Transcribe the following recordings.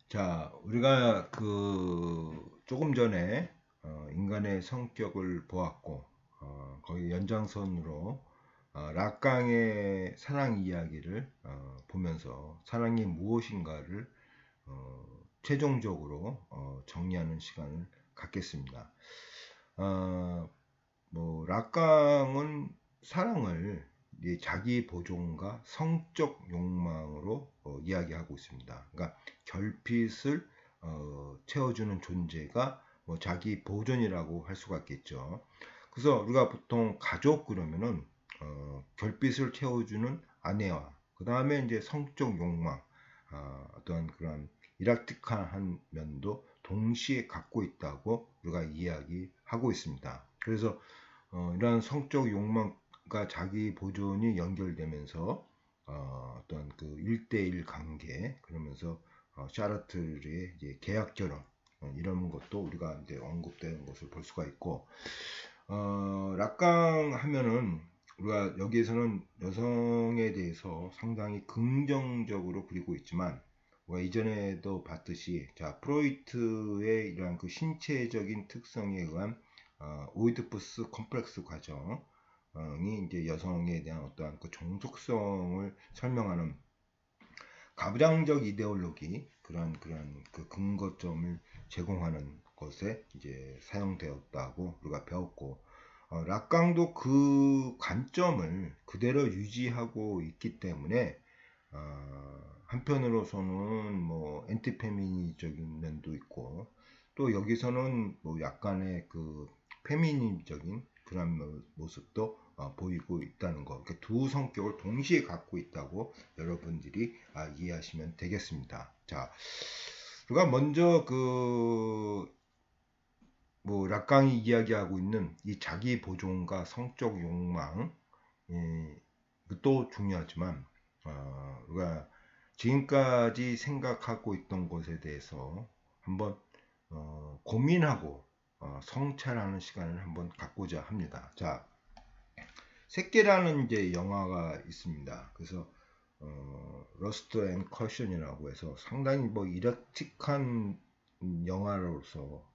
자, 우리가 조금 전에 인간의 성격을 보았고, 거기 연장선으로 락강의 사랑 이야기를 보면서 사랑이 무엇인가를 최종적으로 정리하는 시간을 갖겠습니다. 어, 락강은 사랑을 자기 보존과 성적 욕망으로 이야기하고 있습니다. 그러니까 결핍을 채워주는 존재가 자기 보존이라고 할 수가 있겠죠. 그래서 우리가 보통 가족 그러면은 결핍을 채워주는 아내와 그 다음에 이제 성적 욕망, 어떤 그런 이락틱한 면도 동시에 갖고 있다고 우리가 이야기하고 있습니다. 그래서 이러한 성적 욕망과 자기 보존이 연결되면서 어떤 그 1대1 관계 그러면서 샤르트르의 이제 계약 결혼 이런 것도 우리가 이제 언급되는 것을 볼 수가 있고 락강 하면은 우리가 여기에서는 여성에 대해서 상당히 긍정적으로 그리고 있지만 우리가 이전에도 봤듯이 자 프로이트의 이러한 그 신체적인 특성에 의한 오이드푸스 컴플렉스 과정이 이제 여성에 대한 어떠한 그 종속성을 설명하는 가부장적 이데올로기 그런 그 근거점을 제공하는 것에 이제 사용되었다고 우리가 배웠고 락강도 그 관점을 그대로 유지하고 있기 때문에 한편으로서는 뭐 엔티페미니적인 면도 있고 또 여기서는 뭐 약간의 그 페미니적인 그런 모습도 보이고 있다는 것. 그러니까 두 성격을 동시에 갖고 있다고 여러분들이 이해하시면 되겠습니다. 자, 우리가 먼저 락강이 이야기하고 있는 이 자기 보존과 성적 욕망, 또 중요하지만 우리가 지금까지 생각하고 있던 것에 대해서 한번 고민하고 성찰하는 시간을 한번 갖고자 합니다. 자, 새끼라는 이제 영화가 있습니다. 그래서 러스트 앤 커션이라고 해서 상당히 뭐 이력틱한 영화로서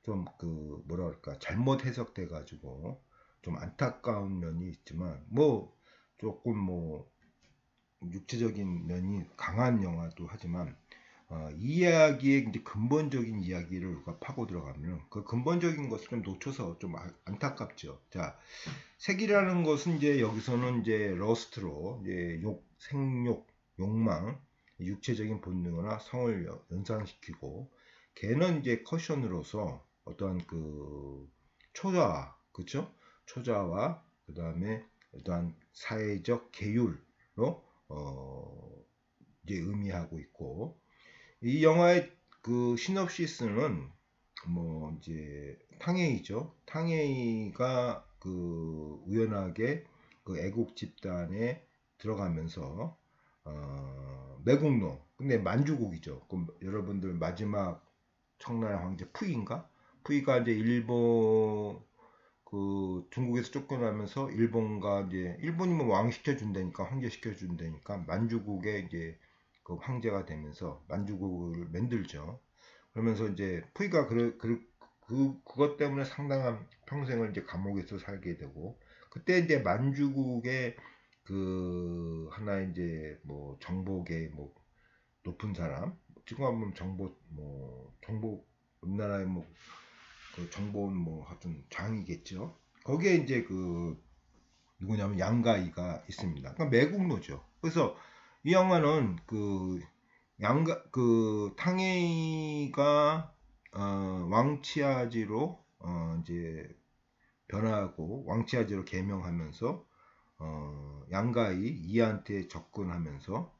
좀 그 뭐랄까 잘못 해석돼 가지고 좀 안타까운 면이 있지만 뭐 조금 뭐 육체적인 면이 강한 영화도 하지만 이 이야기의 이제 근본적인 이야기를 우리가 파고 들어가면 그 근본적인 것을 좀 놓쳐서 좀 안타깝죠. 자, 색이라는 것은 이제 여기서는 이제 러스트로 이제 생욕, 욕망, 육체적인 본능이나 성을 연상시키고 걔는 이제 커션으로서 어떠한 그 초자와 그쵸? 초자와 그 다음에 어떠한 사회적 계율로 이제 의미하고 있고 이 영화의 그 시놉시스는 뭐 이제 탕웨이죠. 탕웨이가 그 우연하게 그 애국 집단에 들어가면서 매국노 근데 만주국이죠. 그럼 여러분들 마지막 청나라 황제 푸이인가? 푸이가 이제 일본 그 중국에서 쫓겨나면서 일본과 이제 일본이 뭐 왕 시켜준다니까 황제 시켜준다니까 만주국의 이제 그 황제가 되면서 만주국을 만들죠. 그러면서 이제 푸이가 그것 때문에 상당한 평생을 이제 감옥에서 살게 되고 그때 이제 만주국의 그 하나의 이제 뭐 정복의 뭐 높은 사람 지금 한번 정보 우리나라의 뭐 그 정보원 뭐 하여튼 장이겠죠. 거기에 이제 그 누구냐면 양가이가 있습니다. 그러니까 매국노죠. 그래서 이 영화는 그 탕웨이가 왕치아지로 이제 변하고 왕치아지로 개명하면서 양가이 이한테 접근하면서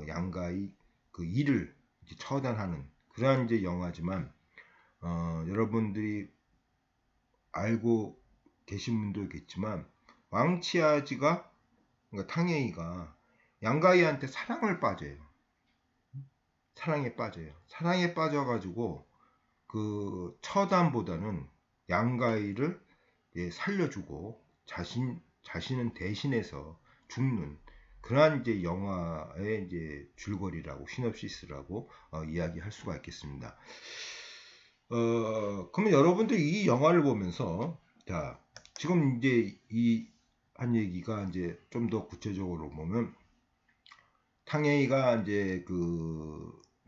양가이 그 일을 이제 처단하는 그러한 이제 영화지만 여러분들이 알고 계신 분도 있겠지만 왕치아지가 그러니까 탕웨이가 양가이한테 사랑을 빠져요. 사랑에 빠져요. 사랑에 빠져가지고 그 처단보다는 양가이를 살려주고 자신은 대신해서 죽는 그러한 이제 영화의 이제 줄거리라고 시놉시스라고 이야기할 수가 있겠습니다. 그러면 여러분들 이 영화를 보면서 자 지금 이제 이 한 얘기가 이제 좀 더 구체적으로 보면 탕웨이가 이제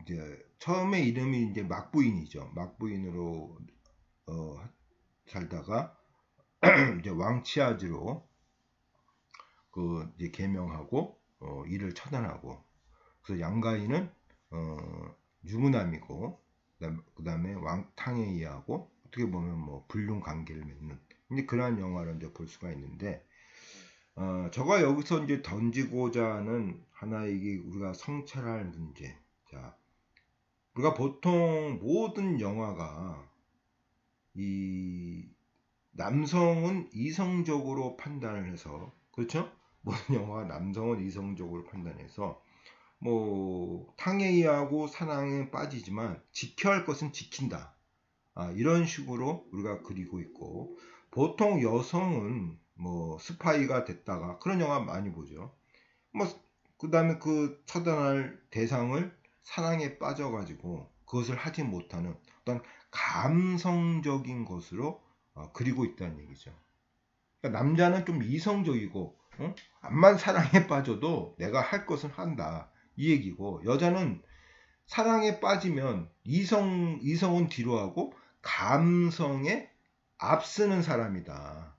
이제 처음에 이름이 이제 막부인이죠. 막부인으로 살다가 이제 왕치아즈로 이제 개명하고 일을 처단하고 그래서 양가인은 유부남이고 그다음에 왕 탕웨이하고 어떻게 보면 뭐 불륜 관계를 맺는 이제 그러한 영화를 이제 볼 수가 있는데 저가 여기서 이제 던지고자 하는 하나의 이게 우리가 성찰할 문제. 자, 우리가 보통 모든 영화가 이 남성은 이성적으로 판단을 해서 그렇죠? 모든 영화가 남성은 이성적으로 판단해서 뭐 탕웨이하고 사랑에 빠지지만 지켜야 할 것은 지킨다. 이런 식으로 우리가 그리고 있고 보통 여성은 뭐 스파이가 됐다가 그런 영화 많이 보죠. 뭐 그다음에 그 처단할 대상을 사랑에 빠져가지고 그것을 하지 못하는 어떤 감성적인 것으로 그리고 있다는 얘기죠. 그러니까 남자는 좀 이성적이고 암만 사랑에 빠져도 내가 할 것은 한다 이 얘기고 여자는 사랑에 빠지면 이성은 뒤로 하고 감성에 앞서는 사람이다.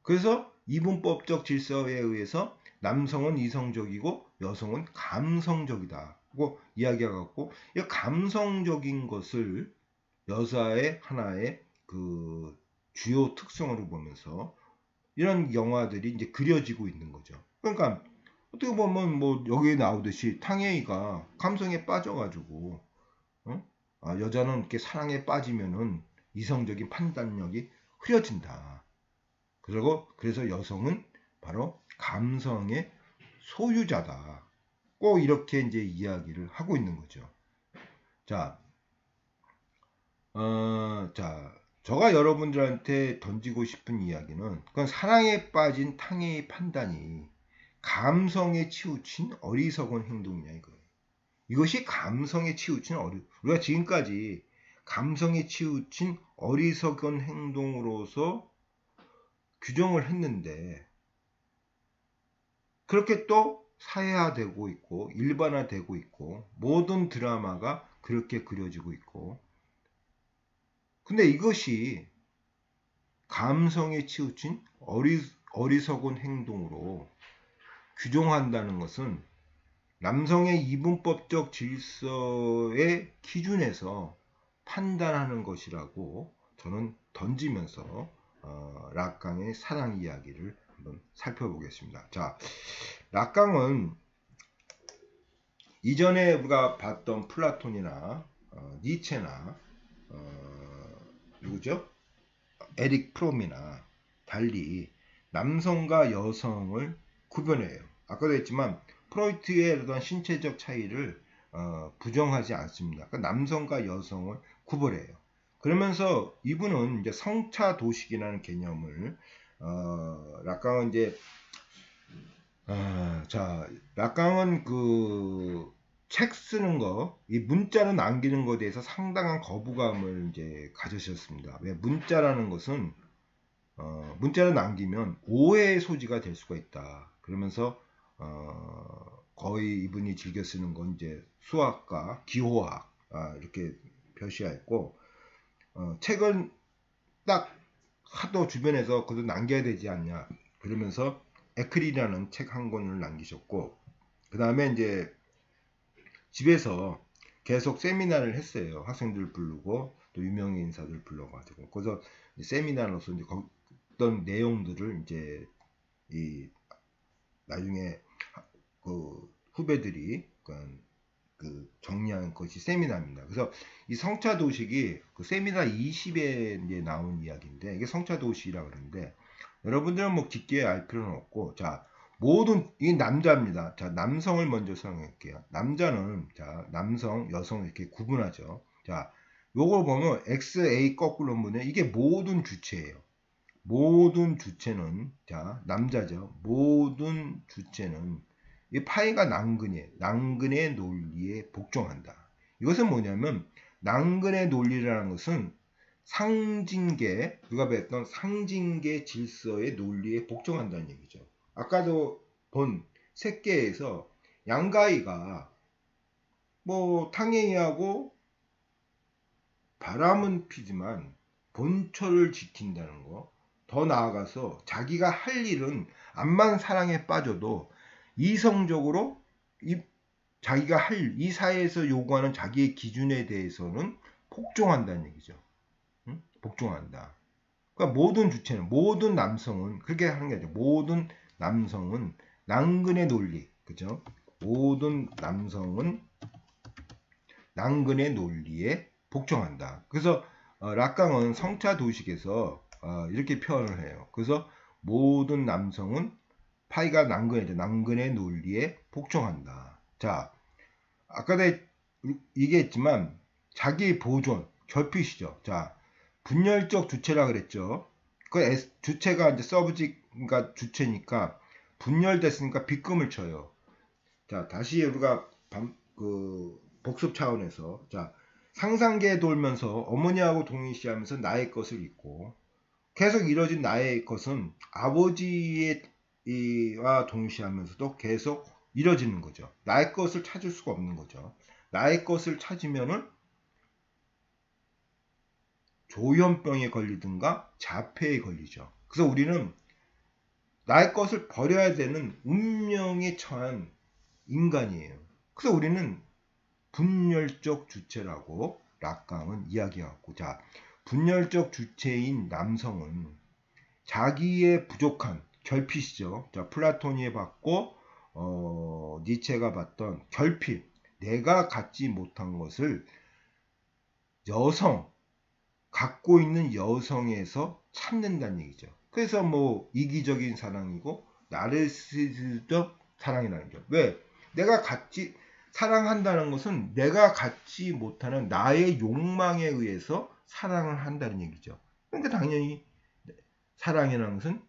그래서 이분법적 질서에 의해서 남성은 이성적이고 여성은 감성적이다. 고 이야기해갖고 이 감성적인 것을 여자의 하나의 그 주요 특성으로 보면서 이런 영화들이 이제 그려지고 있는 거죠. 그러니까 어떻게 보면 뭐 여기에 나오듯이 탕웨이가 감성에 빠져가지고 여자는 이렇게 사랑에 빠지면은 이성적인 판단력이 흐려진다. 그래서 여성은 바로 감성의 소유자다. 꼭 이렇게 이제 이야기를 하고 있는 거죠. 자, 제가 여러분들한테 던지고 싶은 이야기는 그건 사랑에 빠진 탕웨이의 판단이 감성에 치우친 어리석은 행동이냐 이거예요. 이것이 감성에 치우친 우리가 지금까지 감성에 치우친 어리석은 행동으로서 규정을 했는데 그렇게 또 사회화되고 있고 일반화되고 있고 모든 드라마가 그렇게 그려지고 있고 근데 이것이 감성에 치우친 어리석은 행동으로 규정한다는 것은 남성의 이분법적 질서의 기준에서 판단하는 것이라고 저는 던지면서 락강의 사랑 이야기를 한번 살펴보겠습니다. 자, 락강은 이전에 우리가 봤던 플라톤이나 니체나 누구죠? 에릭 프롬이나 달리 남성과 여성을 구별해요. 아까도 했지만 프로이트의 어떤 신체적 차이를 부정하지 않습니다. 그러니까 남성과 여성을 구별해요. 그러면서 이분은 이제 성차 도식이라는 개념을 락강은 이제 락강은 그 책 쓰는 거, 이 문자로 남기는 것에 대해서 상당한 거부감을 이제 가지셨습니다. 왜 문자라는 것은 문자로 남기면 오해의 소지가 될 수가 있다. 그러면서 거의 이분이 즐겨 쓰는 건 이제 수학과 기호학 이렇게 표시했고 책은 딱 하도 주변에서 그것도 남겨야 되지 않냐 그러면서 에클이라는 책 한 권을 남기셨고 그 다음에 이제 집에서 계속 세미나를 했어요. 학생들 부르고 또 유명 인사들 불러가지고 그래서 세미나로서 이제 어떤 내용들을 이제 이 나중에 그 후배들이 그 정리한 것이 세미나입니다. 그래서 이 성차 도식이 그 세미나 20에 이제 나온 이야기인데 이게 성차 도식이라고 그러는데 여러분들은 뭐 깊게 알 필요는 없고 자 모든 이 남자입니다. 자 남성을 먼저 설명할게요. 남자는 자 남성, 여성 이렇게 구분하죠. 자 요걸 보면 XA 거꾸로 보면 이게 모든 주체예요. 모든 주체는 자 남자죠. 모든 주체는 이 파이가 난근이에요. 난근의 논리에 복종한다. 이것은 뭐냐면 난근의 논리라는 것은 상징계, 누가 배웠던 상징계 질서의 논리에 복종한다는 얘기죠. 아까도 본 색계에서 양가희가 뭐 탕웨이하고 바람은 피지만 본처를 지킨다는 거, 더 나아가서 자기가 할 일은 암만 사랑에 빠져도 이성적으로 자기가 할 이 사회에서 요구하는 자기의 기준에 대해서는 복종한다는 얘기죠. 응? 복종한다. 그러니까 모든 주체는, 모든 남성은 그렇게 하는 게 아니죠. 모든 남성은 난근의 논리, 그죠? 모든 남성은 난근의 논리에 복종한다. 그래서 락강은 성차 도식에서 이렇게 표현을 해요. 그래서 모든 남성은 파이가 난근의 논리에 복종한다. 자, 아까 내가 얘기했지만 자기 보존, 결핍이죠. 자, 분열적 주체라 그랬죠. 그 주체가 이제 서브젝트가 주체니까 분열됐으니까 빗금을 쳐요. 자, 다시 우리가 복습 차원에서 자, 상상계에 돌면서 어머니하고 동일시하면서 나의 것을 잊고 계속 이뤄진 나의 것은 아버지와 동시하면서도 계속 이뤄지는 거죠. 나의 것을 찾을 수가 없는 거죠. 나의 것을 찾으면은 조현병에 걸리든가 자폐에 걸리죠. 그래서 우리는 나의 것을 버려야 되는 운명에 처한 인간이에요. 그래서 우리는 분열적 주체라고 락강은 이야기하고, 자, 분열적 주체인 남성은 자기의 부족한 결핍이죠. 자, 플라톤이 봤고 니체가 봤던 결핍, 내가 갖지 못한 것을 여성, 갖고 있는 여성에서 찾는다는 얘기죠. 그래서 뭐 이기적인 사랑이고 나르시스적 사랑이라는 거죠. 왜? 내가 갖지 사랑한다는 것은 내가 갖지 못하는 나의 욕망에 의해서 사랑을 한다는 얘기죠. 그러니까 당연히 사랑이라는 것은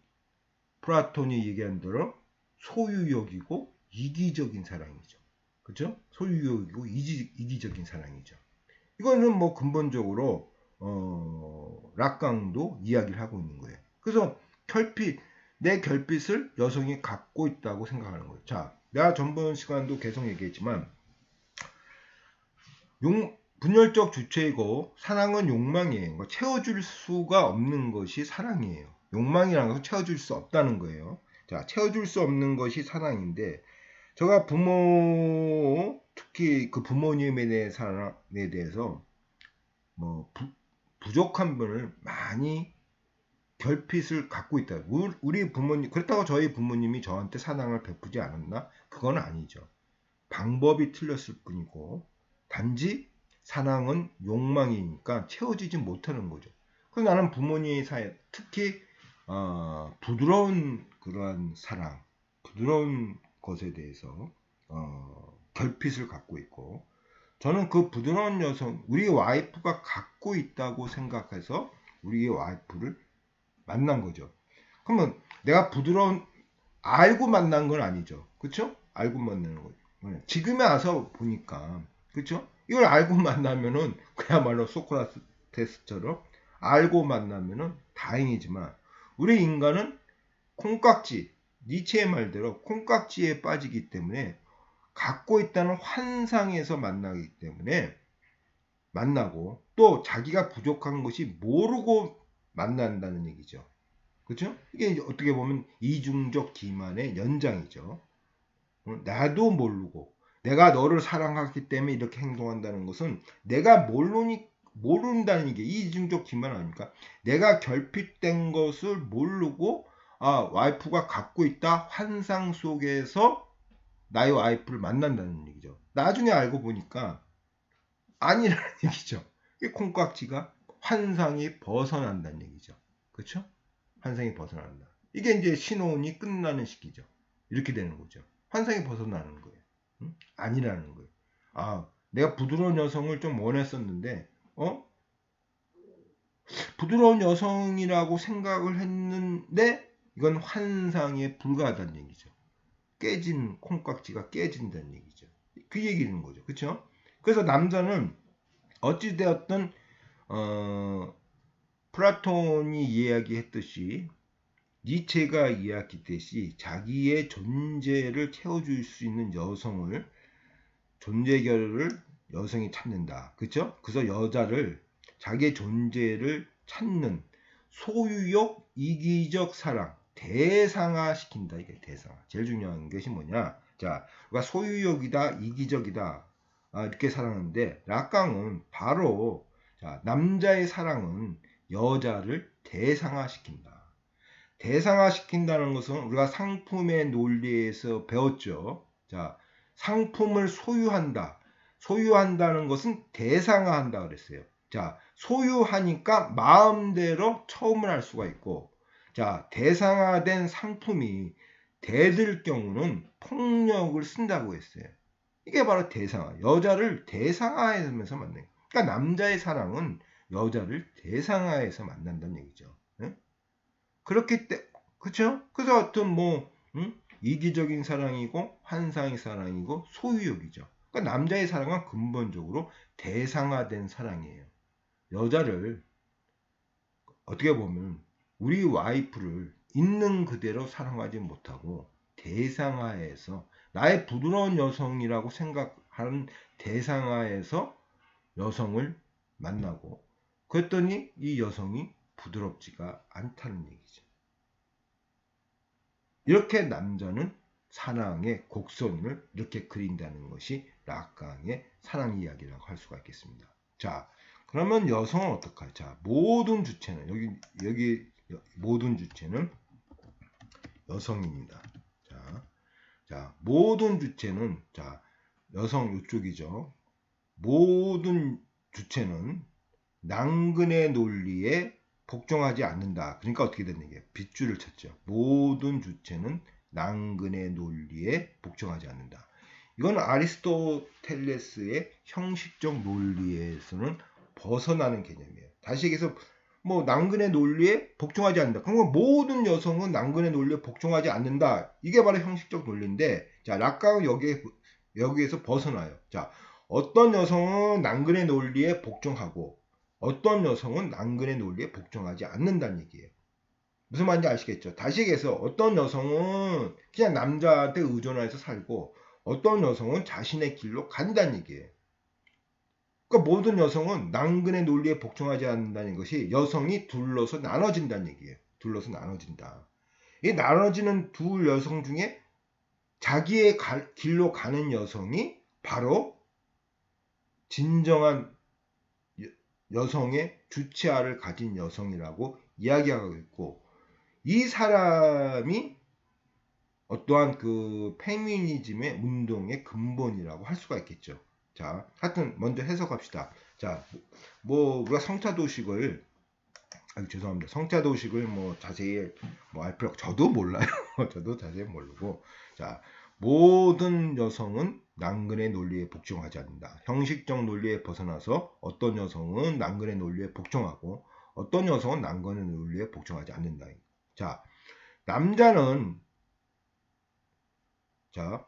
플라톤이 얘기한 대로 소유욕이고 이기적인 사랑이죠. 그렇죠? 소유욕이고 이기적인 사랑이죠. 이거는 뭐 근본적으로 락강도 이야기를 하고 있는 거예요. 그래서 내 결핍을 여성이 갖고 있다고 생각하는 거예요. 자, 내가 전번 시간도 계속 얘기했지만 분열적 주체이고 사랑은 욕망이에요. 채워줄 수가 없는 것이 사랑이에요. 욕망이라는 것은 채워줄 수 없다는 거예요. 자, 채워줄 수 없는 것이 사랑인데 제가 특히 그 부모님에 대해서 뭐 부족한 분을 많이 결핍을 갖고 있다. 우리 부모님, 그렇다고 저희 부모님이 저한테 사랑을 베푸지 않았나? 그건 아니죠. 방법이 틀렸을 뿐이고 단지 사랑은 욕망이니까 채워지지 못하는 거죠. 그래서 나는 부모님 사이, 특히 부드러운 그러한 사랑, 부드러운 것에 대해서 결핍을 갖고 있고, 저는 그 부드러운 여성, 우리 와이프가 갖고 있다고 생각해서 우리 와이프를 만난 거죠. 그러면 내가 알고 만난 건 아니죠. 그쵸? 알고 만나는 거죠. 지금에 와서 보니까, 그쵸? 이걸 알고 만나면은 그야말로 소크라테스처럼 알고 만나면은 다행이지만, 우리 인간은 콩깍지, 니체의 말대로 콩깍지에 빠지기 때문에 갖고 있다는 환상에서 만나기 때문에 만나고, 또 자기가 부족한 것이 모르고 만난다는 얘기죠. 그렇죠? 이게 어떻게 보면 이중적 기만의 연장이죠. 나도 모르고 내가 너를 사랑하기 때문에 이렇게 행동한다는 것은 내가 모른다는 게 이중적 기만 아닙니까? 내가 결핍된 것을 모르고 와이프가 갖고 있다 환상 속에서 나의 와이프를 만난다는 얘기죠. 나중에 알고 보니까 아니라는 얘기죠. 이 콩깍지가 환상이 벗어난다는 얘기죠. 그렇죠? 환상이 벗어난다. 이게 이제 신혼이 끝나는 시기죠. 이렇게 되는 거죠. 환상이 벗어나는 거예요. 응? 아니라는 거예요. 내가 부드러운 여성을 좀 원했었는데, 부드러운 여성이라고 생각을 했는데, 이건 환상에 불과하다는 얘기죠. 깨진 콩깍지가 깨진다는 얘기죠. 그 얘기는 거죠. 그렇죠? 그래서 남자는 어찌되었든 플라톤이 이야기했듯이 니체가 이야기했듯이 자기의 존재를 채워줄 수 있는 여성을 존재결을 여성이 찾는다. 그렇죠? 그래서 여자를 자기의 존재를 찾는 소유욕, 이기적 사랑, 대상화시킨다. 이게 대상화. 제일 중요한 것이 뭐냐? 자, 우리가 소유욕이다, 이기적이다. 이렇게 사랑하는데 락강은 바로 자, 남자의 사랑은 여자를 대상화시킨다. 대상화시킨다는 것은 우리가 상품의 논리에서 배웠죠. 자, 상품을 소유한다. 소유한다는 것은 대상화한다 그랬어요. 자, 소유하니까 마음대로 처음을 할 수가 있고, 자, 대상화된 상품이 대들 경우는 폭력을 쓴다고 했어요. 이게 바로 대상화. 여자를 대상화하면서 만나는 거예요. 그러니까 남자의 사랑은 여자를 대상화해서 만난다는 얘기죠. 네? 그렇기 때문에 그렇죠? 그래서 어떤 이기적인 사랑이고 환상의 사랑이고 소유욕이죠. 그러니까 남자의 사랑은 근본적으로 대상화된 사랑이에요. 여자를 어떻게 보면 우리 와이프를 있는 그대로 사랑하지 못하고 대상화해서 나의 부드러운 여성이라고 생각하는 대상화해서 여성을 만나고 그랬더니 이 여성이 부드럽지가 않다는 얘기죠. 이렇게 남자는 사랑의 곡선을 이렇게 그린다는 것이 락강의 사랑 이야기라고 할 수가 있겠습니다. 자, 그러면 여성은 어떡할까? 자, 모든 주체는 여기 모든 주체는 여성입니다. 자, 모든 주체는 자, 여성 이쪽이죠. 모든 주체는 낭근의 논리에 복종하지 않는다. 그러니까 어떻게 되는 얘기예요? 빗줄을 쳤죠. 모든 주체는 낭근의 논리에 복종하지 않는다. 이건 아리스토텔레스의 형식적 논리에서는 벗어나는 개념이에요. 다시 얘기해서 낭근의 논리에 복종하지 않는다. 그러면 모든 여성은 낭근의 논리에 복종하지 않는다. 이게 바로 형식적 논리인데, 자, 락강은 여기에서 벗어나요. 자, 어떤 여성은 낭근의 논리에 복종하고 어떤 여성은 낭근의 논리에 복종하지 않는다는 얘기예요. 무슨 말인지 아시겠죠? 다시 얘기해서 어떤 여성은 그냥 남자한테 의존해서 살고 어떤 여성은 자신의 길로 간다는 얘기예요. 그러니까 모든 여성은 낭근의 논리에 복종하지 않는다는 것이 여성이 둘러서 나눠진다는 얘기예요. 둘러서 나눠진다. 이 나눠지는 두 여성 중에 자기의 길로 가는 여성이 바로 진정한 여성의 주체아를 가진 여성이라고 이야기하고 있고, 이 사람이 어떠한 그 페미니즘의 운동의 근본이라고 할 수가 있겠죠. 자, 하여튼 먼저 해석합시다. 자, 우리가 성차도식을 죄송합니다. 성차도식을 자세히 알 필요 저도 몰라요. 저도 자세히 모르고, 자, 모든 여성은 낭근의 논리에 복종하지 않는다. 형식적 논리에 벗어나서 어떤 여성은 낭근의 논리에 복종하고 어떤 여성은 낭근의 논리에 복종하지 않는다. 자, 남자는 자,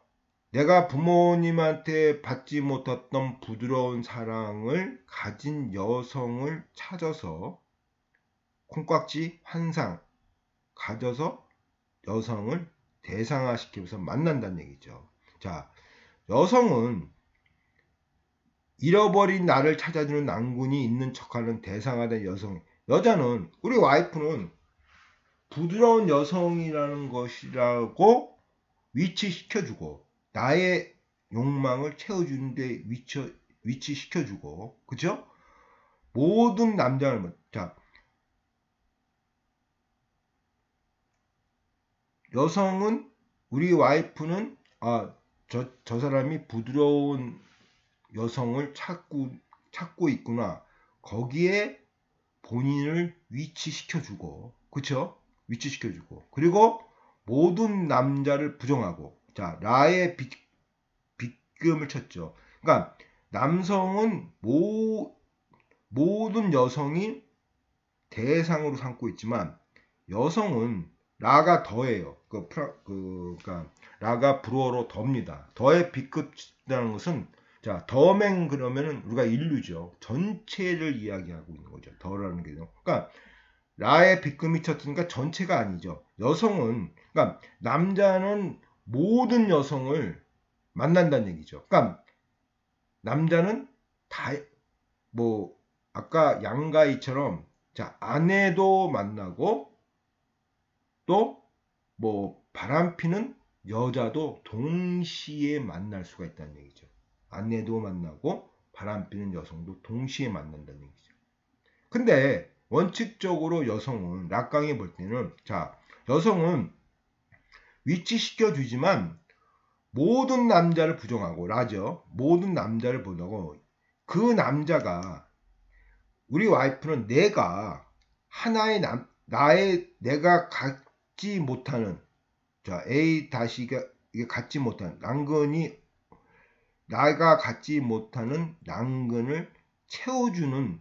내가 부모님한테 받지 못했던 부드러운 사랑을 가진 여성을 찾아서 콩깍지 환상 가져서 여성을 대상화시키면서 만난다는 얘기죠. 자, 여성은 잃어버린 나를 찾아주는 낭군이 있는 척하는 대상화된 여성. 여자는 우리 와이프는 부드러운 여성이라는 것이라고 위치시켜주고 나의 욕망을 채워주는데 위치시켜주고 그죠? 모든 남자는 자 여성은 우리 와이프는 저 사람이 부드러운 여성을 찾고 있구나. 거기에 본인을 위치시켜주고 그쵸? 위치시켜주고 그리고 모든 남자를 부정하고 자 라의 빗금을 쳤죠. 그러니까 남성은 모든 여성이 대상으로 삼고 있지만 여성은 라가 더예요. 그러니까 라가 불어로 더입니다. 더의 B급이라는 것은 자 더맹 그러면은 우리가 인류죠. 전체를 이야기하고 있는 거죠. 더라는 게. 그러니까 라의 B급이 쳤으니까 전체가 아니죠. 여성은 그러니까 남자는 모든 여성을 만난다는 얘기죠. 그러니까 남자는 다 뭐 아까 양가이처럼 자 아내도 만나고 또 뭐 바람피는 여자도 동시에 만날 수가 있다는 얘기죠. 아내도 만나고 바람피는 여성도 동시에 만난다는 얘기죠. 근데 원칙적으로 여성은 락강이 볼 때는 자 여성은 위치시켜 주지만 모든 남자를 부정하고 라죠. 모든 남자를 보고 그 남자가 우리 와이프는 내가 하나의 내가 갖지 못하는 자 A 다시가 이게 갖지 못하는 난근이 나가 갖지 못하는 난근을 채워주는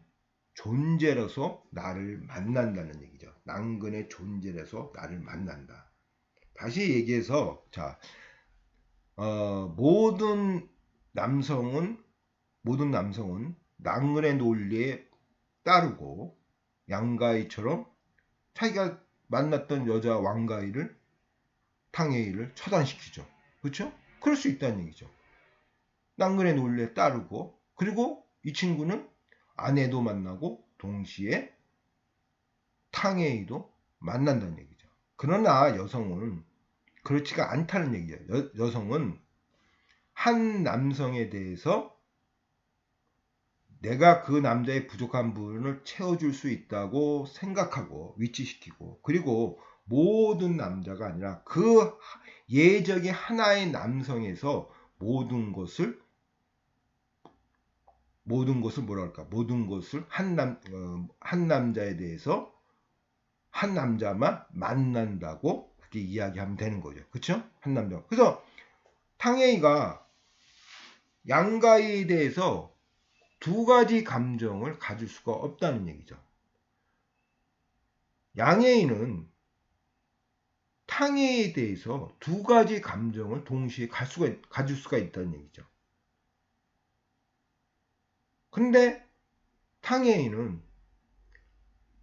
존재로서 나를 만난다는 얘기죠. 난근의 존재로서 나를 만난다. 다시 얘기해서 자 모든 남성은 난근의 논리에 따르고 양가희처럼 자기가 만났던 여자 왕가희를 탕웨이를 처단시키죠. 그렇죠? 그럴 수 있다는 얘기죠. 난근의 논리에 따르고 그리고 이 친구는 아내도 만나고 동시에 탕웨이도 만난다는 얘기죠. 그러나 여성은 그렇지가 않다는 얘기죠. 여성은 한 남성에 대해서 내가 그 남자의 부족한 부분을 채워줄 수 있다고 생각하고 위치시키고 그리고 모든 남자가 아니라 그 예적인 하나의 남성에서 모든 것을 뭐랄까 모든 것을 한 남자에 대해서 한 남자만 만난다고 그렇게 이야기하면 되는 거죠. 그렇죠? 한 남자. 그래서 탕웨이가 양가희에 대해서 두 가지 감정을 가질 수가 없다는 얘기죠. 양혜인은 탕웨이에 대해서 두 가지 감정을 동시에 가질 수가 있다는 얘기죠. 근데 탕웨이는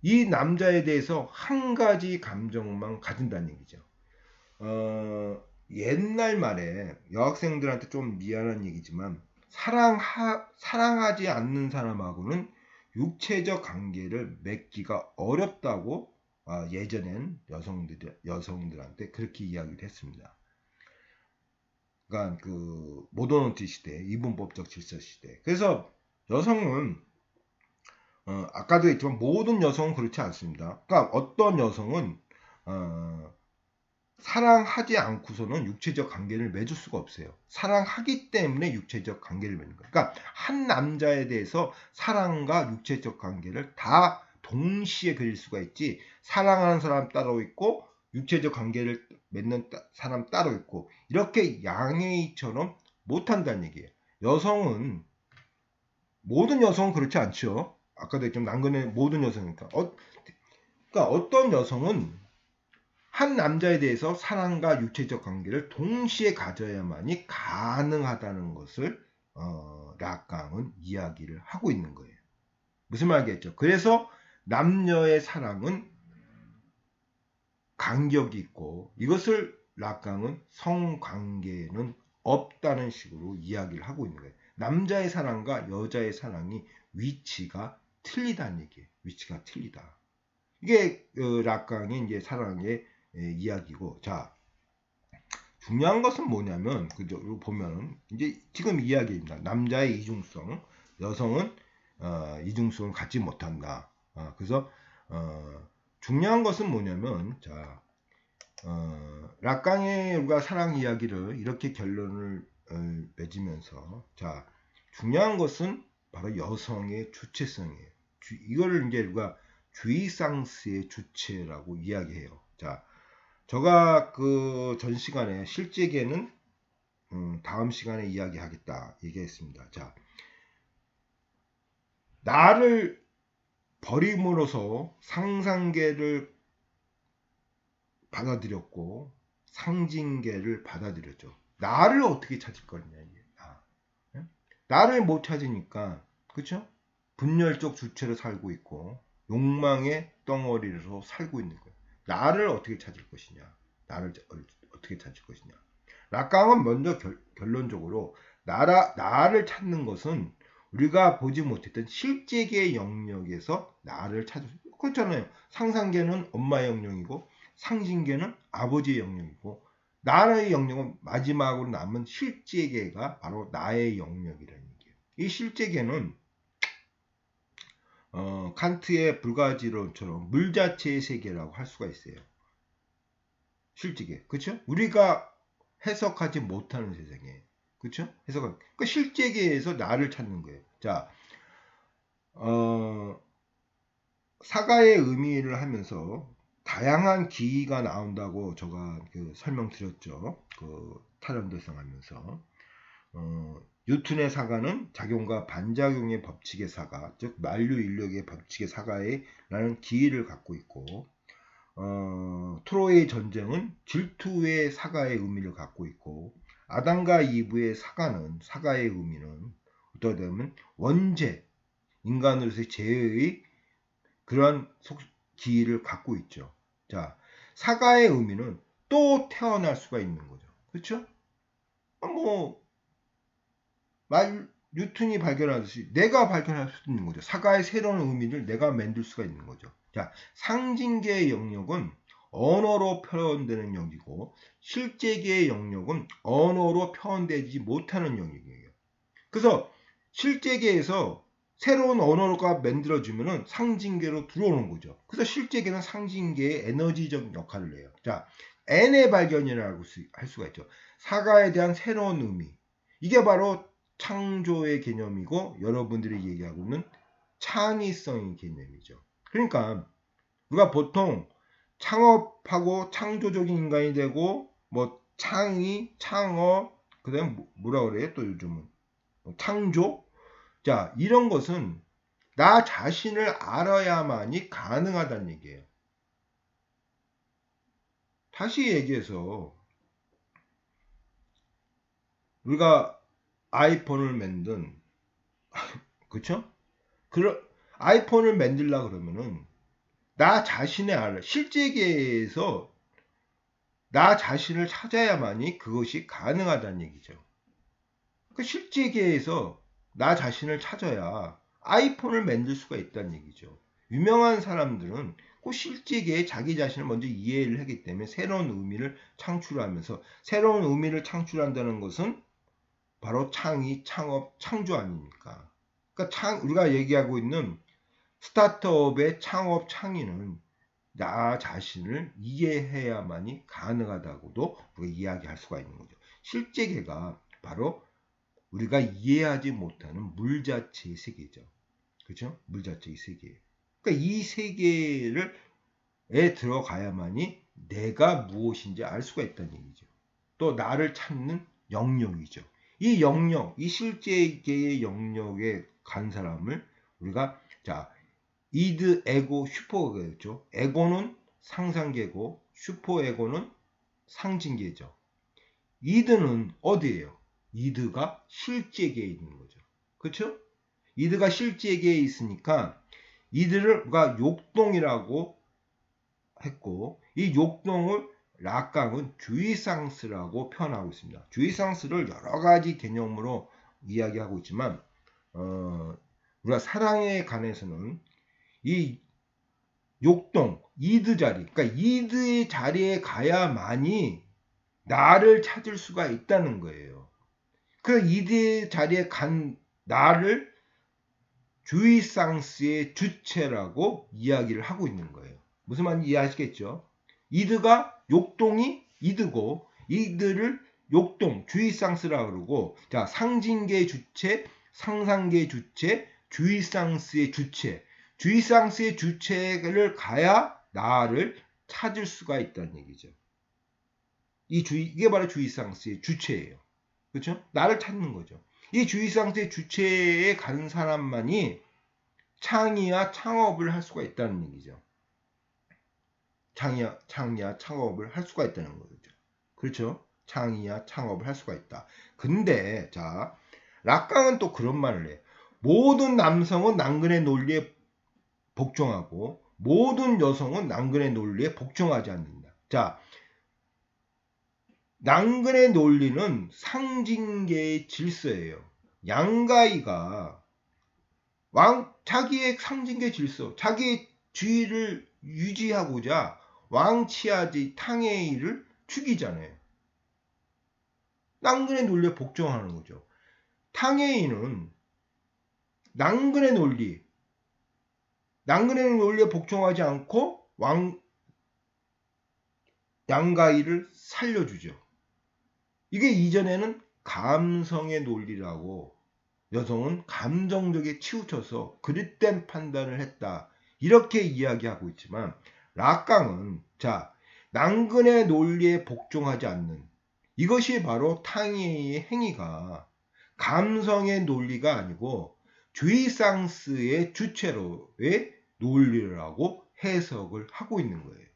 이 남자에 대해서 한 가지 감정만 가진다는 얘기죠. 옛날 말에 여학생들한테 좀 미안한 얘기지만 사랑하지 않는 사람하고는 육체적 관계를 맺기가 어렵다고 예전엔 여성들한테 그렇게 이야기를 했습니다. 그러니까 그 모더니티 시대, 이분법적 질서 시대. 그래서 여성은 아까도 했지만 모든 여성은 그렇지 않습니다. 그러니까 어떤 여성은 사랑하지 않고서는 육체적 관계를 맺을 수가 없어요. 사랑하기 때문에 육체적 관계를 맺는 거예요. 그러니까 한 남자에 대해서 사랑과 육체적 관계를 다 동시에 그릴 수가 있지 사랑하는 사람 따로 있고 육체적 관계를 맺는 사람 따로 있고 이렇게 양해이처럼 못한다는 얘기예요. 모든 여성은 그렇지 않죠. 아까도 했지만 난근의 모든 여성이니까. 그러니까 어떤 여성은 한 남자에 대해서 사랑과 육체적 관계를 동시에 가져야만이 가능하다는 것을 락강은 이야기를 하고 있는 거예요. 무슨 말이겠죠? 그래서 남녀의 사랑은 간격이 있고 이것을 락강은 성관계에는 없다는 식으로 이야기를 하고 있는 거예요. 남자의 사랑과 여자의 사랑이 위치가 틀리다는 얘기예요. 위치가 틀리다. 이게 락강의 이제 사랑의 이야기고 자 중요한 것은 뭐냐면 그죠 보면은 이제 지금 이야기입니다. 남자의 이중성, 여성은 이중성을 갖지 못한다. 그래서 중요한 것은 뭐냐면 자 락강의 우리가 사랑 이야기를 이렇게 결론을 맺으면서 자 중요한 것은 바로 여성의 주체성이에요. 이거를 이제 우리가 주의상스의 주체라고 이야기해요. 자 제가 그 전 시간에 실제계는 다음 시간에 이야기하겠다 얘기했습니다. 자, 나를 버림으로써 상상계를 받아들였고 상징계를 받아들였죠. 나를 어떻게 찾을 거냐 이게. 나를 못 찾으니까 그렇죠? 분열적 주체로 살고 있고 욕망의 덩어리로 살고 있는 거예요. 나를 어떻게 찾을 것이냐? 나를 어떻게 찾을 것이냐? 락강은 먼저 결론적으로 나를 찾는 것은 우리가 보지 못했던 실제계의 영역에서 나를 찾을 수 있어요. 그렇잖아요. 상상계는 엄마의 영역이고 상징계는 아버지의 영역이고 나의 영역은 마지막으로 남은 실제계가 바로 나의 영역이라는 얘기예요. 이 실제계는 칸트의 불가지론처럼 물 자체의 세계라고 할 수가 있어요. 실제계, 그렇죠? 우리가 해석하지 못하는 세상에, 그렇죠? 그러니까 실제계에서 나를 찾는 거예요. 자, 사과의 의미를 하면서 다양한 기의가 나온다고 제가 설명드렸죠. 타련도성 하면서 뉴턴의 사과는 작용과 반작용의 법칙의 사과, 즉 만류 인력의 법칙의 사과라는 기의를 갖고 있고 트로이의 전쟁은 질투의 사과의 의미를 갖고 있고 아담과 이브의 사과의 의미는 어떻게 되면 원죄, 인간으로서의 죄의 그런 기의를 갖고 있죠. 자, 사과의 의미는 또 태어날 수가 있는 거죠. 그렇죠? 뉴턴이 발견하듯이 내가 발견할 수 있는 거죠. 사과의 새로운 의미를 내가 만들 수가 있는 거죠. 자, 상징계의 영역은 언어로 표현되는 영역이고 실제계의 영역은 언어로 표현되지 못하는 영역이에요. 그래서 실제계에서 새로운 언어가 만들어지면 상징계로 들어오는 거죠. 그래서 실제계는 상징계의 에너지적 역할을 해요. 자, N의 발견이라고 할 수가 있죠. 사과에 대한 새로운 의미. 이게 바로 창조의 개념이고 여러분들이 얘기하고 있는 창의성의 개념이죠. 그러니까 우리가 보통 창업하고 창조적인 인간이 되고 창의, 창업, 그다음 뭐라 그래요? 또 요즘은 창조. 자, 이런 것은 나 자신을 알아야만이 가능하다는 얘기예요. 다시 얘기해서 우리가 아이폰을 만든 그렇죠? 아이폰을 만들려 그러면은 나 자신의 실제계에서 나 자신을 찾아야만이 그것이 가능하다는 얘기죠. 그 실제계에서 나 자신을 찾아야 아이폰을 만들 수가 있다는 얘기죠. 유명한 사람들은 그 실제계에 자기 자신을 먼저 이해를 하기 때문에 새로운 의미를 창출하면서 새로운 의미를 창출한다는 것은 바로 창의, 창업, 창조 아닙니까? 그러니까 우리가 얘기하고 있는 스타트업의 창업, 창의는 나 자신을 이해해야만이 가능하다고도 우리가 이야기할 수가 있는 거죠. 실제계가 바로 우리가 이해하지 못하는 물 자체의 세계죠. 그렇죠? 물 자체의 세계. 그러니까 이 세계에 들어가야만이 내가 무엇인지 알 수가 있다는 얘기죠. 또 나를 찾는 영역이죠. 이 영역, 이 실제계의 영역에 간 사람을 우리가 이드, 에고, 슈퍼에고였죠. 에고는 상상계고 슈퍼에고는 상징계죠. 이드는 어디예요? 이드가 실제계에 있는 거죠. 그렇죠? 이드가 실제계에 있으니까 이드를 우리가 욕동이라고 했고 이 욕동을 락강은 주의상스라고 표현하고 있습니다. 주의상스를 여러 가지 개념으로 이야기하고 있지만 우리가 사랑에 관해서는 이 욕동, 이드 자리, 그러니까 이드의 자리에 가야만이 나를 찾을 수가 있다는 거예요. 그 이드의 자리에 간 나를 주의상스의 주체라고 이야기를 하고 있는 거예요. 무슨 말인지 이해하시겠죠? 이드가 욕동이 이드고 이드를 욕동, 주의상스라고 그러고 자, 상징계 주체, 상상계 주체, 주의상스의 주체 주의상스의 주체를 가야 나를 찾을 수가 있다는 얘기죠. 이게 바로 주의상스의 주체예요. 그렇죠? 나를 찾는 거죠. 이 주의상스의 주체에 가는 사람만이 창의와 창업을 할 수가 있다는 얘기죠. 창의야 창업을 할 수가 있다는 거죠. 그렇죠? 창의야 창업을 할 수가 있다. 근데 자, 락강은 또 그런 말을 해요. 모든 남성은 남근의 논리에 복종하고 모든 여성은 남근의 논리에 복종하지 않는다. 자, 남근의 논리는 상징계의 질서예요. 양가희가 자기의 상징계 질서, 자기의 주의를 유지하고자 왕치아지 탕웨이를 죽이잖아요. 남근의 논리에 복종하는 거죠. 탕웨이는 남근의 논리에 복종하지 않고 양가희를 살려주죠. 이게 이전에는 감성의 논리라고, 여성은 감정적에 치우쳐서 그릇된 판단을 했다, 이렇게 이야기하고 있지만, 락강은 자, 남근의 논리에 복종하지 않는 이것이 바로 탕웨이의 행위가 감성의 논리가 아니고 주의상스의 주체로의 논리라고 해석을 하고 있는 거예요.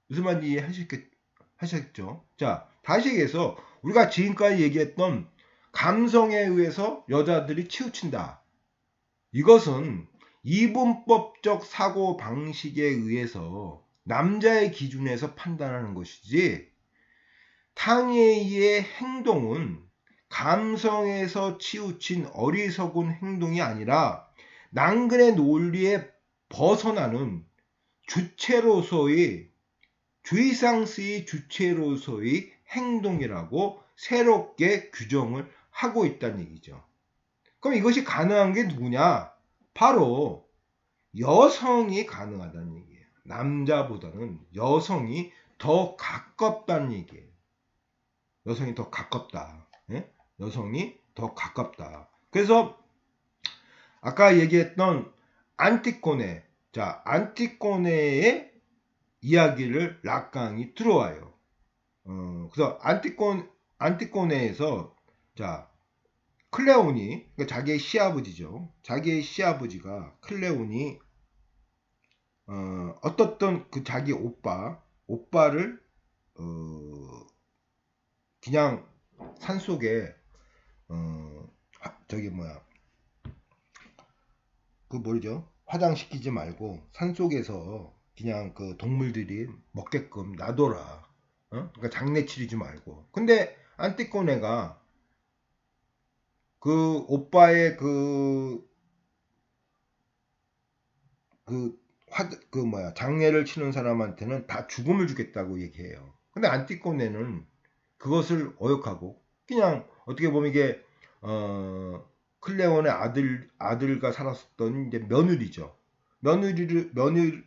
무슨 말인지 이해하셨겠죠? 자, 다시 얘기해서 우리가 지금까지 얘기했던 감성에 의해서 여자들이 치우친다, 이것은 이분법적 사고 방식에 의해서 남자의 기준에서 판단하는 것이지, 탕웨이의 행동은 감성에서 치우친 어리석은 행동이 아니라 남근의 논리에 벗어나는 주체로서의, 주의상스의 주체로서의 행동이라고 새롭게 규정을 하고 있다는 얘기죠. 그럼 이것이 가능한 게 누구냐? 바로 여성이 가능하다는 얘기예요. 남자보다는 여성이 더 가깝다는 얘기예요. 여성이 더 가깝다. 예? 여성이 더 가깝다. 그래서 아까 얘기했던 안티꼬네, 자, 안티꼬네의 이야기를 락강이 들어와요. 그래서 안티꼬네에서 자, 클레온이, 그러니까 자기의 시아버지죠. 자기의 시아버지가 클레온이 어떻던 그 자기 오빠를 그냥 산속에 저기 뭐야, 그 뭐죠? 화장시키지 말고 산속에서 그냥 그 동물들이 먹게끔 놔둬라. 그러니까 장례 치르지 말고. 근데 안티꼬네가 그 오빠의 그 뭐야, 장례를 치는 사람한테는 다 죽음을 주겠다고 얘기해요. 근데 안티꼬네는 그것을 어역하고 그냥 어떻게 보면 이게 클레온의 아들과 살았었던 이제 며느리죠.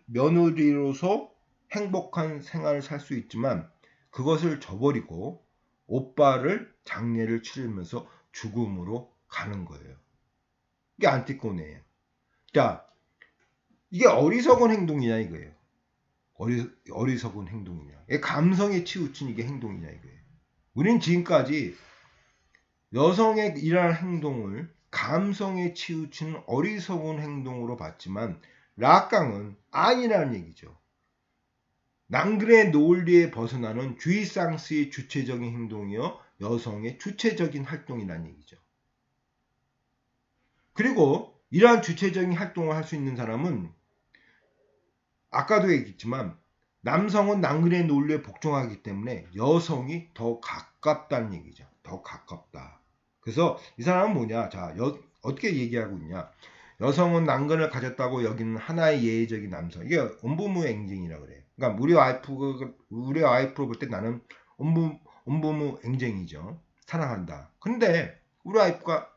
며느리로서 행복한 생활을 살 수 있지만 그것을 저버리고 오빠를 장례를 치르면서 죽음으로 가는 거예요. 이게 안티꼬네예요. 자, 이게 어리석은 행동이냐 이거예요. 어리석은 행동이냐. 감성에 치우친 이게 행동이냐 이거예요. 우리는 지금까지 여성의 이러한 행동을 감성에 치우치는 어리석은 행동으로 봤지만, 락강은 아니라는 얘기죠. 남근의 논리에 벗어나는 주의상스의 주체적인 행동이요, 여성의 주체적인 활동이라는 얘기죠. 그리고 이러한 주체적인 활동을 할 수 있는 사람은 아까도 얘기했지만 남성은 남근의 논리에 복종하기 때문에 여성이 더 가깝다는 얘기죠. 더 가깝다. 그래서 이 사람은 뭐냐? 자, 어떻게 얘기하고 있냐? 여성은 남근을 가졌다고 여기는 하나의 예외적인 남성. 이게 온부무앵쟁이라 그래요. 그러니까 우리 와이프로 볼 때 나는 온부무앵쟁이죠. 사랑한다. 근데 우리 와이프가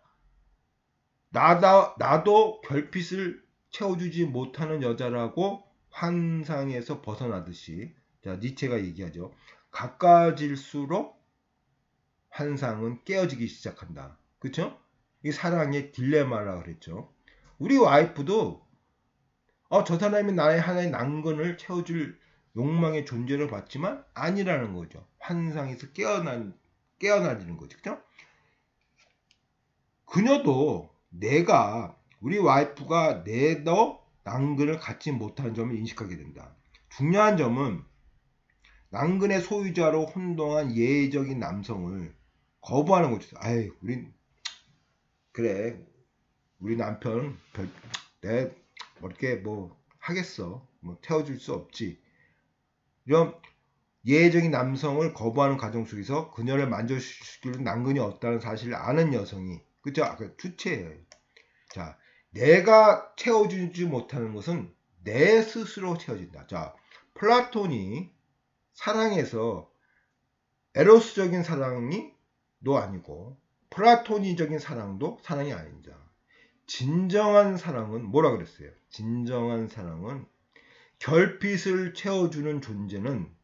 나도 별빛을 채워주지 못하는 여자라고 환상에서 벗어나듯이, 자, 니체가 얘기하죠. 가까워질수록 환상은 깨어지기 시작한다. 그렇죠? 이 사랑의 딜레마라 그랬죠. 우리 와이프도 저 사람이 나의 하나의 난건을 채워줄 욕망의 존재를 봤지만 아니라는 거죠. 환상에서 깨어나지는 거죠. 그렇죠? 그녀도 우리 와이프가 내도 난근을 갖지 못하는 점을 인식하게 된다. 중요한 점은 남근의 소유자로 혼동한 예외적인 남성을 거부하는 거죠. 아이, 그래, 우리 남편 내 이렇게 뭐 하겠어, 뭐 태워줄 수 없지. 이런 예외적인 남성을 거부하는 가정 속에서 그녀를 만족시키는 남근이 없다는 사실을 아는 여성이, 그죠? 아까 주체예요. 자, 내가 채워주지 못하는 것은 내 스스로 채워진다. 자, 플라톤이 사랑에서 에로스적인 사랑이 도 아니고 플라토니적인 사랑도 사랑이 아니다. 진정한 사랑은 뭐라 그랬어요? 진정한 사랑은 결핍을 채워주는 존재는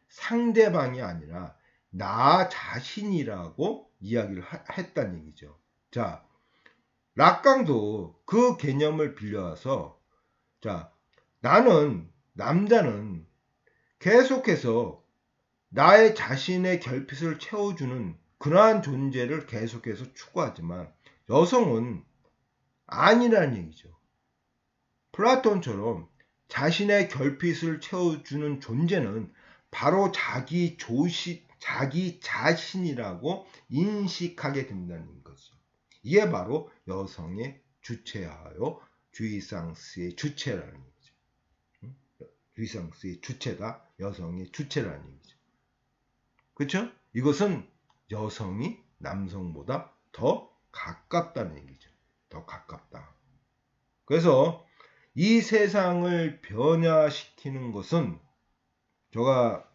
상대방이 아니라 나 자신이라고 이야기를 했다는 얘기죠. 자, 락강도 그 개념을 빌려와서, 자, 남자는 계속해서 나의 자신의 결핍을 채워주는 그러한 존재를 계속해서 추구하지만 여성은 아니라는 얘기죠. 플라톤처럼 자신의 결핍을 채워주는 존재는 바로 자기 자신이라고 인식하게 된다는 거죠. 이게 바로 여성의 주체하여 주이상스의 주체라는 얘기죠. 주이상스의 주체가 여성의 주체라는 얘기죠. 그렇죠? 이것은 여성이 남성보다 더 가깝다는 얘기죠. 더 가깝다. 그래서 이 세상을 변화시키는 것은, 제가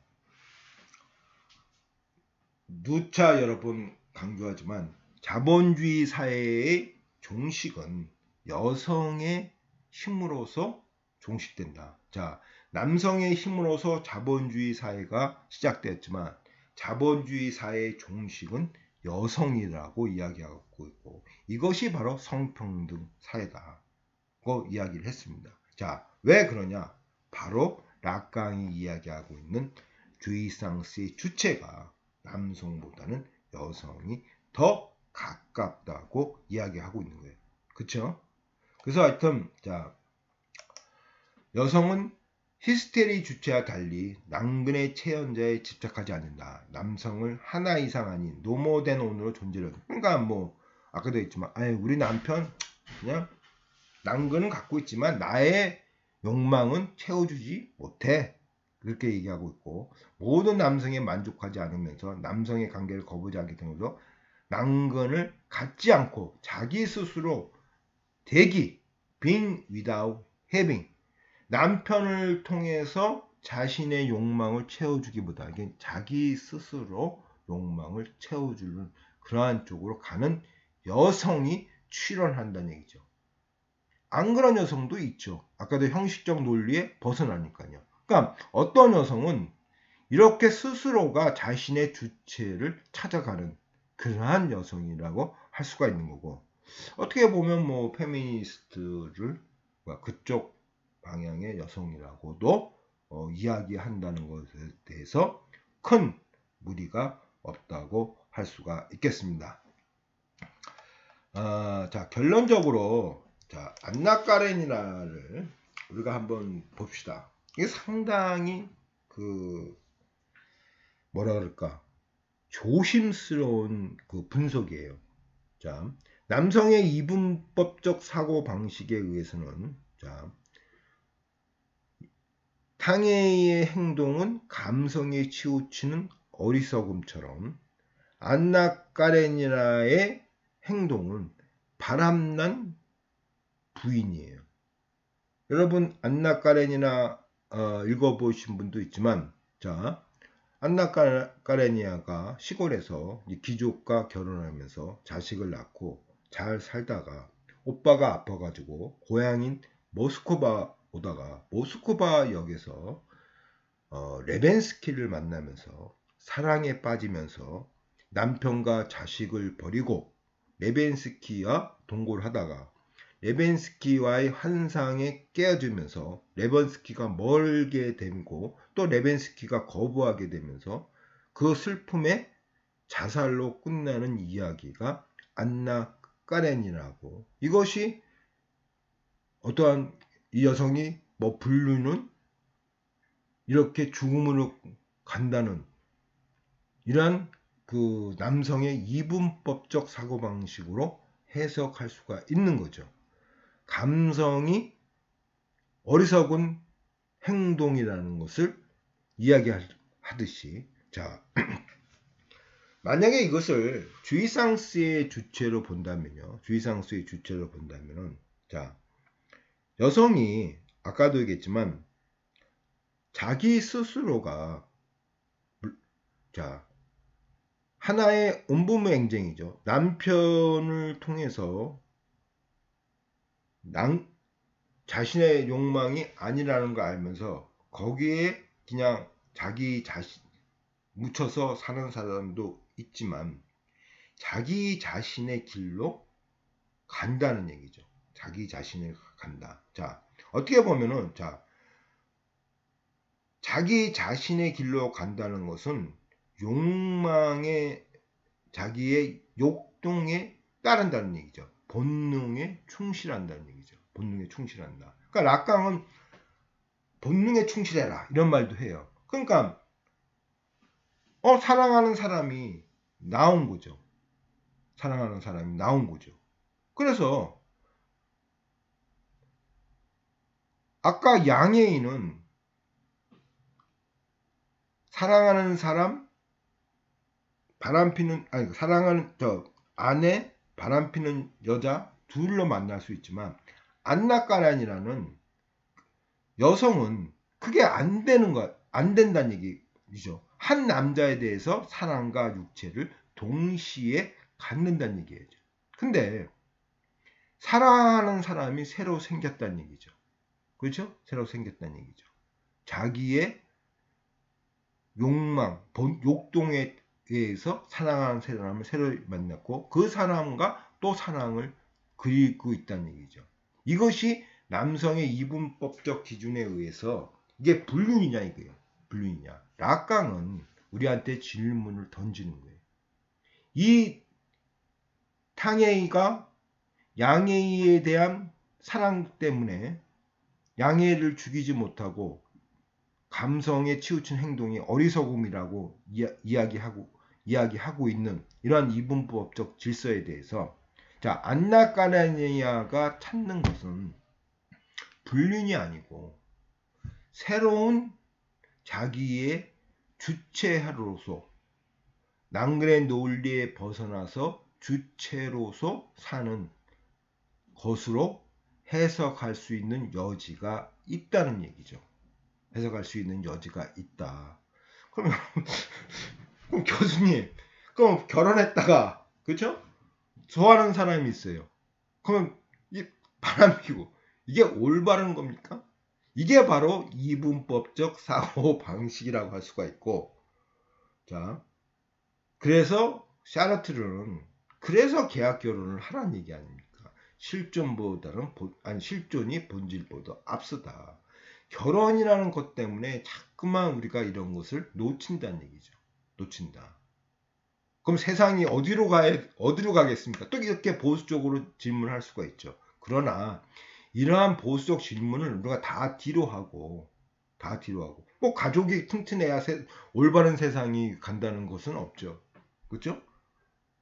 누차 여러 번 강조하지만 자본주의 사회의 종식은 여성의 힘으로서 종식된다. 자, 남성의 힘으로서 자본주의 사회가 시작되었지만 자본주의 사회의 종식은 여성이라고 이야기하고 있고, 이것이 바로 성평등 사회다고 이야기를 했습니다. 자, 왜 그러냐? 바로 락강이 이야기하고 있는 주이상스의 주체가 남성보다는 여성이 더 가깝다고 이야기하고 있는 거예요. 그렇죠? 그래서 하여튼, 자, 여성은 히스테리 주체와 달리 남근의 체현자에 집착하지 않는다. 남성을 하나 이상 아닌 노모된 온으로 존재를. 그러니까 뭐 아까도 했지만, 우리 남편 그냥 남근은 갖고 있지만 나의 욕망은 채워주지 못해. 그렇게 얘기하고 있고, 모든 남성에 만족하지 않으면서 남성의 관계를 거부하게 되면서 남근을 갖지 않고 자기 스스로 being without having, 남편을 통해서 자신의 욕망을 채워주기보다 이게 자기 스스로 욕망을 채워주는 그러한 쪽으로 가는 여성이 출현한다는 얘기죠. 안 그런 여성도 있죠. 아까도 형식적 논리에 벗어나니까요. 그러니까 어떤 여성은 이렇게 스스로가 자신의 주체를 찾아가는 그러한 여성이라고 할 수가 있는 거고, 어떻게 보면 뭐 페미니스트를 그쪽 방향의 여성이라고도 이야기한다는 것에 대해서 큰 무리가 없다고 할 수가 있겠습니다. 자, 결론적으로, 자, 안나 까레니나를 우리가 한번 봅시다. 이게 상당히 뭐라 그럴까, 조심스러운 분석이에요. 자, 남성의 이분법적 사고 방식에 의해서는, 자, 탕웨이의 행동은 감성에 치우치는 어리석음처럼 안나 까레니나의 행동은 바람난 부인이에요. 여러분 안나 까레니나 읽어보신 분도 있지만, 자, 안나 까레니아가 시골에서 기족과 결혼하면서 자식을 낳고 잘 살다가 오빠가 아파가지고 고향인 모스크바 오다가 모스크바 역에서 레벤스키를 만나면서 사랑에 빠지면서 남편과 자식을 버리고 레벤스키와 동거를 하다가 레벤스키와의 환상에 깨어지면서 레벤스키가 멀게 되고 또 레벤스키가 거부하게 되면서 그 슬픔에 자살로 끝나는 이야기가 안나 까렌이라고, 이것이 어떠한 이 여성이 부르는 이렇게 죽음으로 간다는 이러한 그 남성의 이분법적 사고방식으로 해석할 수가 있는 거죠. 감성이 어리석은 행동이라는 것을 이야기하듯이, 자, 만약에 이것을 주의상스의 주체로 본다면요. 주의상스의 주체로 본다면은, 자, 여성이 아까도 얘기했지만 자기 스스로가, 자, 하나의 온부무행쟁이죠. 남편을 통해서 자신의 욕망이 아니라는 걸 알면서 거기에 그냥 자기 자신 묻혀서 사는 사람도 있지만 자기 자신의 길로 간다는 얘기죠. 자기 자신을 간다. 자, 어떻게 보면은, 자, 자기 자신의 길로 간다는 것은 욕망에, 자기의 욕동에 따른다는 얘기죠. 본능에 충실한다는 얘기죠. 본능에 충실한다. 그러니까 락강은 본능에 충실해라 이런 말도 해요. 그러니까 사랑하는 사람이 나온 거죠. 사랑하는 사람이 나온 거죠. 그래서 아까 양해인은 사랑하는 사람, 바람피는, 아니, 사랑하는 아내, 바람피는 여자 둘로 만날 수 있지만 안나까란이라는 여성은 그게 안 되는 거, 안 된다는 얘기죠. 한 남자에 대해서 사랑과 육체를 동시에 갖는다는 얘기예요. 근데 사랑하는 사람이 새로 생겼다는 얘기죠. 그렇죠? 새로 생겼다는 얘기죠. 자기의 욕망, 욕동에 의해서 사랑하는 사람을 새로 만났고 그 사람과 또 사랑을 그리고 있다는 얘기죠. 이것이 남성의 이분법적 기준에 의해서 이게 불륜이냐 이거예요. 불륜이냐. 락강은 우리한테 질문을 던지는 거예요. 이 탕웨이가 양웨이에 대한 사랑 때문에 양웨이를 죽이지 못하고 감성에 치우친 행동이 어리석음이라고 이야기하고 있는 이러한 이분법적 질서에 대해서, 자, 안나 까라니아가 찾는 것은 불륜이 아니고 새로운 자기의 주체로서 낭그의 논리에 벗어나서 주체로서 사는 것으로 해석할 수 있는 여지가 있다는 얘기죠. 해석할 수 있는 여지가 있다. 그러면 그럼 교수님, 그럼 결혼했다가 그렇죠? 좋아하는 사람이 있어요. 그러면 이 바람 피고 이게 올바른 겁니까? 이게 바로 이분법적 사고 방식이라고 할 수가 있고, 자, 그래서 샤르트르는 그래서 계약 결혼을 하라는 얘기 아닙니까? 실존이 본질보다 앞서다. 결혼이라는 것 때문에 자꾸만 우리가 이런 것을 놓친다는 얘기죠. 놓친다. 그럼 세상이 어디로 가겠습니까? 또 이렇게 보수적으로 질문할 수가 있죠. 그러나 이러한 보수적 질문을 우리가 다 뒤로 하고 꼭 가족이 튼튼해야 올바른 세상이 간다는 것은 없죠. 그렇죠?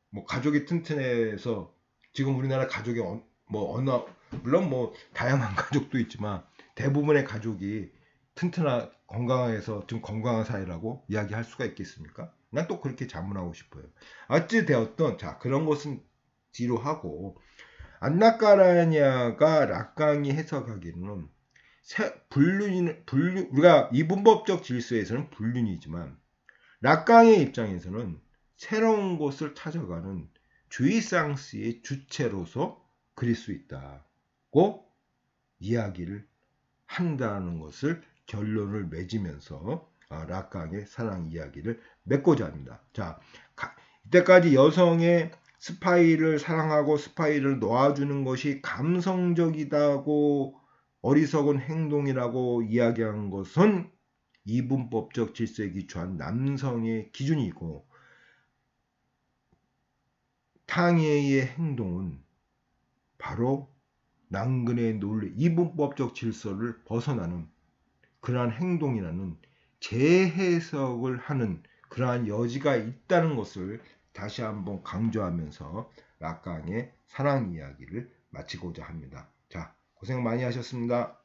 뭐 가족이 튼튼해서 지금 우리나라 가족이 물론 뭐 다양한 가족도 있지만 대부분의 가족이 튼튼한 건강해서 좀 건강한 사회라고 이야기할 수가 있겠습니까? 난 또 그렇게 자문하고 싶어요. 어찌 되었던, 자, 그런 것은 뒤로 하고 안나까라냐가 락강이 해석하기로는 우리가 이분법적 질서에서는 불륜이지만 락강의 입장에서는 새로운 곳을 찾아가는 주의상스의 주체로서 그릴 수 있다고 이야기를 한다는 것을 결론을 맺으면서 락강의 사랑 이야기를 맺고자 합니다. 자, 이때까지 여성의 스파이를 사랑하고 스파이를 놓아주는 것이 감성적이다고 어리석은 행동이라고 이야기한 것은 이분법적 질서에 기초한 남성의 기준이고, 탕웨이의 행동은 바로 낭근의 논리, 이분법적 질서를 벗어나는 그러한 행동이라는 재해석을 하는 그러한 여지가 있다는 것을 다시 한번 강조하면서 락강의 사랑 이야기를 마치고자 합니다. 자, 고생 많이 하셨습니다.